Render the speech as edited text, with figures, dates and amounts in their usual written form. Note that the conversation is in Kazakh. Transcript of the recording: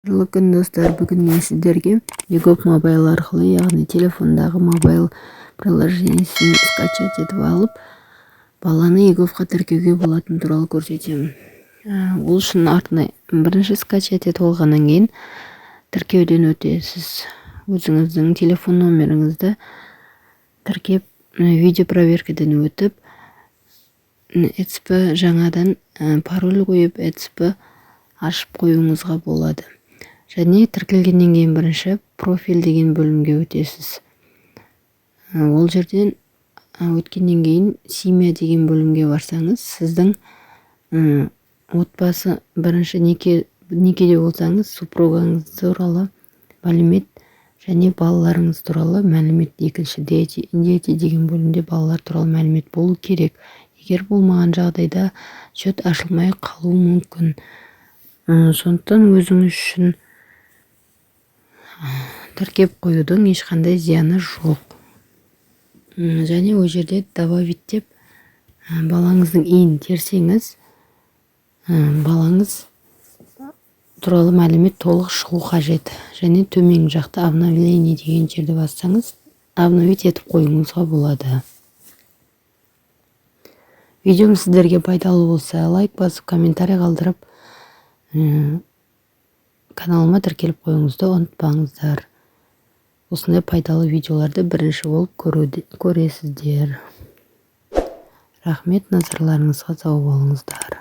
Күн достар, бүгін мен сіздерге YouGov Mobile арқылы, яғни телефондағы мобайл приложениесін скачать етіп алып, баланы YouGovқа тіркеуге болатын туралы көрсетемін. Ол үшін артына бірінші скачать етіп алғаннан кейін тіркеуден өтесіз. Өзіңіздің телефон номеріңізді тіркеп, видео проверкадан өтіп, ETSP жаңадан пароль қойып, ETSP ашып қоюыңызға болады. Және тіркелгеннен кейін бірінші профиль деген бөлімге өтесіз. Ол жерден өткеннен кейін семья деген бөлімге барсаңыз, сіздің отбасы бірінші некеде болсаңыз, супругаңыз туралы мәлімет және балаларыңыз туралы мәлімет, екінші дети деген бөлімде балалар туралы мәлімет болу керек. Егер болмаған жағдайда счет ашылмай қалуы мүмкін. Сондықтан өзіңіз үшін тіркеп қоюдың ешқандай зияны жоқ. Және ол жерде добавить деп балаңыздың иін терсеңіз, балаңыз туралы мәлімет толық шығу қажет. Және төмен жақта обновление деген жерді бассаңыз, обновить етіп қоюыңызға болады. Видеом сіздерге пайдалы болса, лайк басып, комментарий қалдырып, каналыма тіркеліп қойыңызды ұмытпаңыздар. Осындай пайдалы видеоларды бірінші болып көресіздер. Рахмет, назарларыңызға сау болыңыздар.